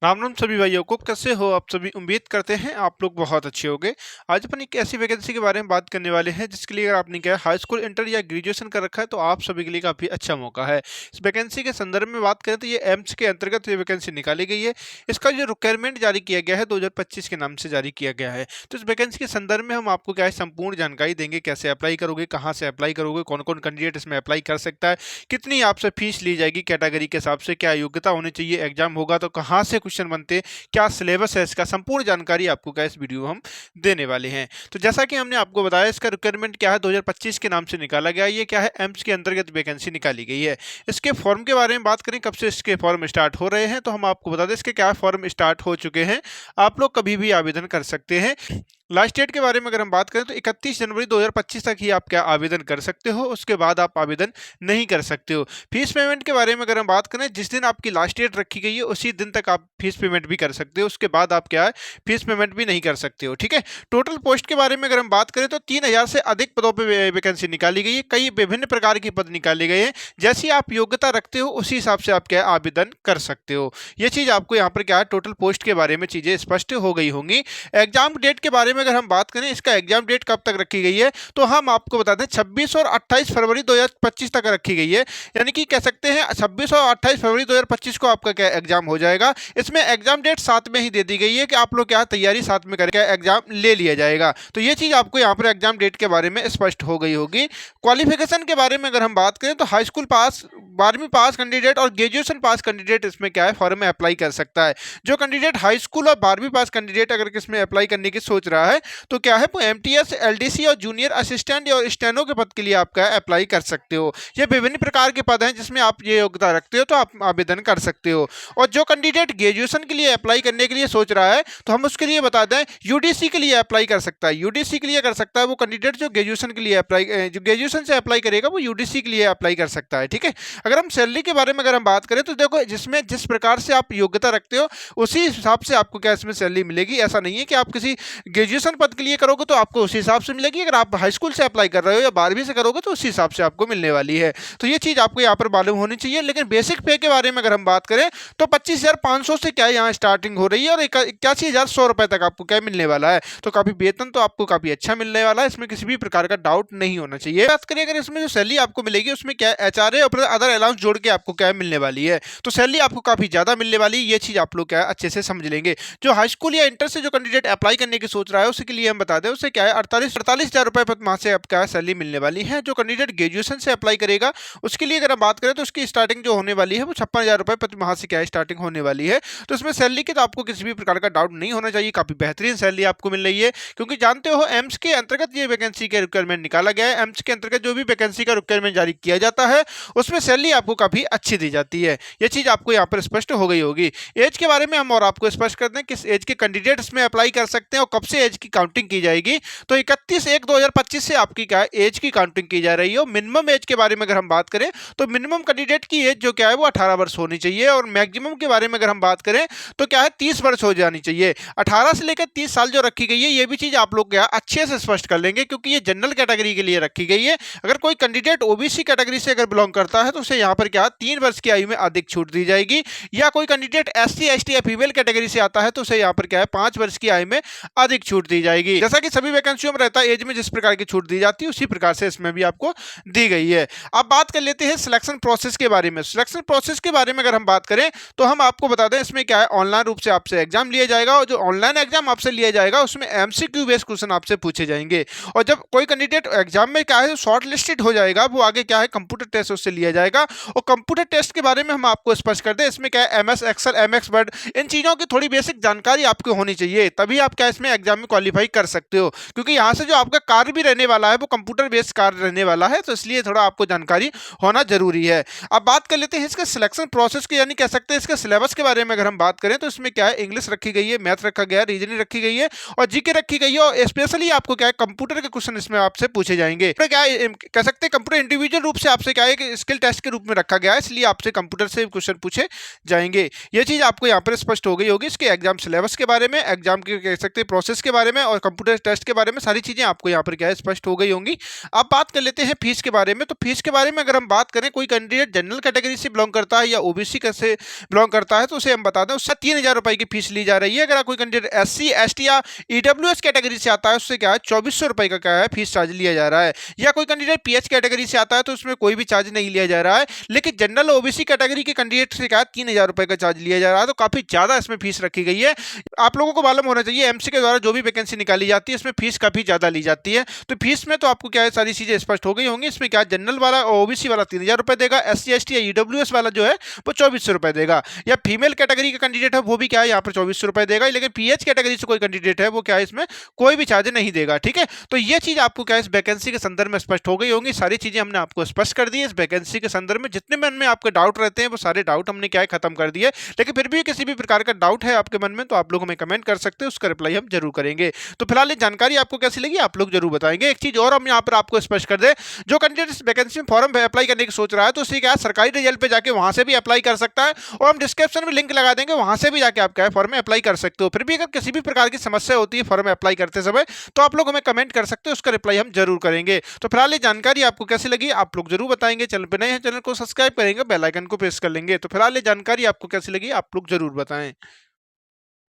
राम राम सभी भाइयों को। कैसे हो आप सभी? उम्मीद करते हैं आप लोग बहुत अच्छे होंगे। आज अपन एक ऐसी वैकेंसी के बारे में बात करने वाले हैं जिसके लिए अगर आपने क्या हाई स्कूल, इंटर या ग्रेजुएशन कर रखा है तो आप सभी के लिए काफ़ी अच्छा मौका है। इस वैकेंसी के संदर्भ में बात करें तो ये एम्स के अंतर्गत ये वैकेंसी निकाली गई है। इसका जो रिक्वायरमेंट जारी किया गया है 2025 के नाम से जारी किया गया है। तो इस वैकेंसी के संदर्भ में हम आपको क्या है संपूर्ण जानकारी देंगे। कैसे अप्लाई करोगे, कहाँ से अप्लाई करोगे, कौन कौन कैंडिडेट इसमें अप्लाई कर सकता है, कितनी आपसे फीस ली जाएगी कैटेगरी के हिसाब से, क्या योग्यता होनी चाहिए, एग्जाम होगा तो कहाँ से क्वेश्चन बनते हैं, क्या सिलेबस है, इसका संपूर्ण जानकारी आपको क्या इस वीडियो में हम देने वाले हैं। तो जैसा कि हमने आपको बताया इसका रिक्वायरमेंट क्या है 2025 के नाम से निकाला गया। ये क्या है एम्स के अंतर्गत वैकेंसी निकाली गई है। इसके फॉर्म के बारे में बात करें, कब से इसके फॉर्म स्टार्ट हो रहे हैं तो हम आपको बता दें इसके क्या फॉर्म स्टार्ट हो चुके हैं। आप लोग कभी भी आवेदन कर सकते हैं। लास्ट डेट के बारे में अगर हम बात करें तो 31 जनवरी 2025 तक ही आप क्या आवेदन कर सकते हो, उसके बाद आप आवेदन नहीं कर सकते हो। फीस पेमेंट के बारे में अगर हम बात करें, जिस दिन आपकी लास्ट डेट रखी गई है उसी दिन तक आप फीस पेमेंट भी कर सकते हो, उसके बाद आप क्या है फीस पेमेंट भी नहीं कर सकते हो। ठीक है। टोटल पोस्ट के बारे में अगर हम बात करें तो 3000 से अधिक पदों पर वैकेंसी निकाली गई है। कई विभिन्न प्रकार के पद निकाले गए हैं। जैसी आप योग्यता रखते हो उसी हिसाब से आप क्या आवेदन कर सकते हो। ये चीज आपको यहाँ पर क्या है टोटल पोस्ट के बारे में चीजें स्पष्ट हो गई होंगी। एग्जाम डेट के बारे में अगर हम बात करें, इसका एग्जाम डेट कब तक रखी गई है तो हम आपको बता दें 26 और 28 फरवरी 2025 तक रखी गई है। यानी कि कह सकते हैं 26 और 28 फरवरी 2025 को आपका क्या एग्जाम हो जाएगा। इसमें एग्जाम डेट साथ में ही दे दी गई है कि आप लोग क्या तैयारी साथ में करके एग्जाम ले लिया जाएगा। तो ये चीज आपको यहाँ पर एग्जाम डेट के बारे में स्पष्ट हो गई होगी। क्वालिफिकेशन के बारे में अगर हम बात करें तो हाई स्कूल पास, 12वीं पास कैंडिडेट और ग्रेजुएशन पास कैंडिडेट इसमें क्या है फॉर्म में अप्लाई कर सकता है। जो कैंडिडेट हाई स्कूल और 12वीं पास कैंडिडेट अगर किसमें अप्लाई करने की सोच रहा है तो क्या है वो एमटीएस, एलडीसी और जूनियर असिस्टेंट और स्टेनो के पद के लिए आपका अप्लाई कर सकते हो। ये विभिन्न प्रकार के पद हैं जिसमें आप ये योग्यता रखते हो तो आप आवेदन कर सकते हो। और जो कैंडिडेट ग्रेजुएशन के लिए अप्लाई करने के लिए सोच रहा है तो हम उसके लिए बता दें यूडीसी के लिए अप्लाई कर सकता है। यूडीसी के लिए कर सकता है वो कैंडिडेट जो ग्रेजुएशन के लिए अप्लाई, जो ग्रेजुएशन से अप्लाई करेगा वो यूडीसी के लिए अप्लाई कर सकता है। ठीक है। अगर हम सैलरी के बारे में अगर हम बात करें तो देखो जिसमें जिस प्रकार से आप योग्यता रखते हो उसी हिसाब से आपको क्या इसमें सैलरी मिलेगी। ऐसा नहीं है कि आप किसी ग्रेजुएशन पद के लिए करोगे तो आपको उसी हिसाब से मिलेगी, अगर आप हाई स्कूल से अप्लाई कर रहे हो या 12वीं से करोगे तो उसी हिसाब से आपको मिलने वाली है। तो ये चीज़ आपको यहाँ पर मालूम होनी चाहिए। लेकिन बेसिक पे के बारे में अगर हम बात करें तो 25,500 से क्या यहाँ स्टार्टिंग हो रही है और 81,100 रुपये तक आपको क्या मिलने वाला है। तो काफ़ी वेतन तो आपको काफ़ी अच्छा मिलने वाला है, इसमें किसी भी प्रकार का डाउट नहीं होना चाहिए। बात करें अगर इसमें जो सैलरी आपको मिलेगी उसमें क्या एचआरए और अदर अलाउंस जोड़ के आपको क्या मिलने वाली है, तो सैलरी आपको काफ़ी ज़्यादा मिलने वाली है। ये चीज़ आप लोग क्या अच्छे से समझ लेंगे। जो हाई स्कूल या इंटर से जो कैंडिडेट अप्लाई करने की सोच रहा है उसके लिए हम बता दें उसे क्या है 48,000 रुपये प्रति माह से आपका सैलरी मिलने वाली है। जो कैंडिडेट ग्रेजुएशन से अप्लाई करेगा उसके लिए अगर हम बात करें तो उसकी स्टार्टिंग जो होने वाली है वो 56,000 रुपये प्रति माह से क्या है स्टार्टिंग होने वाली है। तो इसमें सैलरी की तो आपको किसी भी प्रकार का डाउट नहीं होना चाहिए, काफ़ी बेहतरीन सैलरी आपको मिल रही है। क्योंकि जानते हो एम्स के अंतर्गत ये वैकेंसी के रिक्वायरमेंट निकाला गया है। एम्स के अंतर्गत जो भी वैकेंसी का रिक्वायरमेंट जारी किया जाता है उसमें सैलरी आपको काफ़ी अच्छी दी जाती है। ये चीज़ आपको यहाँ पर स्पष्ट हो गई होगी। एज के बारे में हम और आपको स्पष्ट कर दें किस एज के कैंडिडेट इसमें अप्लाई कर सकते हैं और कब से एज की काउंटिंग की जाएगी। तो 31/1/2025 से आपकी क्या एज की काउंटिंग की जा रही है। मिनिमम एज के बारे में अगर हम बात करें तो मिनिमम कैंडिडेट की एज जो क्या है वो 18 वर्ष होनी चाहिए। और मैक्सिमम के बारे में अगर हम बात करें तो क्या है 30 वर्ष हो जानी चाहिए। 18 से लेकर 30 साल जो रखी गई है ये भी चीज़ आप लोग क्या अच्छे से स्पष्ट कर लेंगे क्योंकि ये जनरल कैटेगरी के लिए रखी गई है। अगर कोई कैंडिडेट ओबीसी कैटेगरी से अगर बिलोंग करता है तो उसे यहाँ पर क्या 3 वर्ष की आयु में अधिक छूट दी जाएगी। या कोई कैंडिडेट एससी, एसटी या फीमेल कैटेगरी से आता है तो उसे यहाँ पर क्या है 5 वर्ष की आयु में अधिक छूट दी जाएगी। जैसा कि सभी वैकेंसियों में रहता है एज में जिस प्रकार की छूट दी जाती है उसी प्रकार से इसमें भी आपको दी गई है। अब बात कर लेते हैं सिलेक्शन प्रोसेस के बारे में। सिलेक्शन प्रोसेस के बारे में अगर हम बात करें तो हम आपको बता दें इसमें क्या है ऑनलाइन रूप से आपसे एग्जाम लिया जाएगा और जो ऑनलाइन एग्जाम आपसे लिया जाएगा उसमें एमसीक्यू बेस्ड क्वेश्चन आपसे पूछे जाएंगे। और जब कोई कैंडिडेट एग्जाम में क्या है शॉर्ट लिस्टेड हो जाएगा वो आगे क्या है कंप्यूटर टेस्ट उससे लिया जाएगा। और कंप्यूटर टेस्ट के बारे में हम आपको स्पष्ट कर दें इसमें क्या है एमएस एक्सेल, एमएक्स वर्ड, इन चीज़ों की थोड़ी बेसिक जानकारी आपको होनी चाहिए, तभी आप क्या इसमें एग्जाम में क्वालिफाई कर सकते हो। क्योंकि यहाँ से जो आपका कार्य भी रहने वाला है वो कंप्यूटर बेस्ड कार्य रहने वाला है, तो इसलिए थोड़ा आपको जानकारी होना जरूरी है। अब बात कर लेते हैं इसके सिलेक्शन प्रोसेस के, यानी कह सकते हैं इसके सिलेबस के बारे में अगर हम बात करें तो इसमें क्या है इंग्लिश रखी गई है, मैथ रखा गया है, रीजनिंग रखी गई है और जीके रखी गई है। और स्पेशली आपको क्या है कंप्यूटर के क्वेश्चन इसमें आपसे पूछे जाएंगे। तो क्या कह सकते हैं कंप्यूटर इंडिविजुअल रूप से आपसे क्या है कि स्किल टेस्ट के रूप में रखा गया है, इसलिए आपसे कंप्यूटर से क्वेश्चन पूछे जाएंगे। ये चीज़ आपको यहाँ पर स्पष्ट हो गई होगी। इसके एग्जाम सिलेबस के बारे में, एग्जाम के कह सकते हैं प्रोसेस के बारे में और कंप्यूटर टेस्ट के बारे में सारी चीज़ें आपको यहाँ पर क्या है स्पष्ट हो गई होंगी। अब बात कर लेते हैं फीस के बारे में। तो फीस के बारे में अगर हम बात करें, कोई कैंडिडेट जनरल कैटेगरी से बिलोंग करता है या ओबीसी से बिलोंग करता है तो उसे हम बता दें उससे 3,000 रुपए की फीस ली जा रही है। अगर कोई कैंडिडेट एससी एसटी या ईडब्ल्यूएस कैटेगरी से आता है उससे क्या है 2,400 रुपए का क्या है फीस चार्ज लिया जा रहा है। या कोई कैंडिडेट पीएच कैटेगरी से आता है तो उसमें कोई भी चार्ज नहीं लिया जा रहा है। लेकिन जनरल ओबीसी कैटेगरी के कैंडिडेट से क्या है 3,000 रुपए का चार्ज लिया जा रहा है। तो काफी ज्यादा इसमें फीस रखी गई है। आप लोगों को मालूम होना चाहिए एमसी के द्वारा जो भी वैकेंसी निकाली जाती है इसमें फीस काफी ज्यादा ली जाती है। तो फीस में तो आपको क्या है सारी चीजें स्पष्ट हो गई होंगी। इसमें क्या जनरल वाला ओबीसी वाला 3,000 रुपए देगा, एससी एसटी या ईडब्ल्यूएस वाला जो है वो 2,400 रुपए देगा। या फीमेल कैटेगरी का कैंडिडेट है वो भी क्या है यहाँ पर 2,400 रुपए देगा। लेकिन पीएच कैटेगरी से कोई कैंडिडेट है वो क्या है इसमें कोई भी चार्ज नहीं देगा। ठीक है, तो ये चीज आपको क्या है इस वैकेंसी के संदर्भ में स्पष्ट हो गई होंगी। सारी चीजें हमने आपको स्पष्ट कर दी है इस वैकेंसी के संदर्भ में। जितने मन में आपके डाउट रहते हैं वो सारे डाउट हमने क्या है खत्म कर दिए। लेकिन फिर भी किसी भी प्रकार का डाउट है आपके मन में तो आप लोग हमें कमेंट कर सकते हैं, उसका रिप्लाई हम जरूर करेंगे। तो फिलहाल ये जानकारी आपको कैसी लगी आप लोग जरूर बताएंगे। एक चीज और हम यहाँ पर आपको स्पष्ट कर दें, जो कैंडिडेट इस वैकेंसी में फॉर्म अप्लाई करने की सोच रहा है तो उसे क्या है सरकारी रिजल्ट पे जाके वहां से भी अप्लाई कर सकता है। और हम डिस्क्रिप्शन में लिंक लगा देंगे, वहां से भी जाके आप क्या है फॉर्म में अप्लाई कर सकते हो। फिर भी अगर किसी भी प्रकार की समस्या होती है फॉर्म में अप्लाई करते समय तो आप लोग हमें कमेंट कर सकते हो, उसका रिप्लाई हम जरूर करेंगे। तो फिलहाल ये जानकारी आपको कैसी लगी आप लोग जरूर बताएंगे। चैनल पर नए हैं चैनल को सब्सक्राइब करेंगे, बेल आइकन को प्रेस कर लेंगे। तो फिलहाल ये जानकारी आपको कैसी लगी आप लोग जरूर बताएं।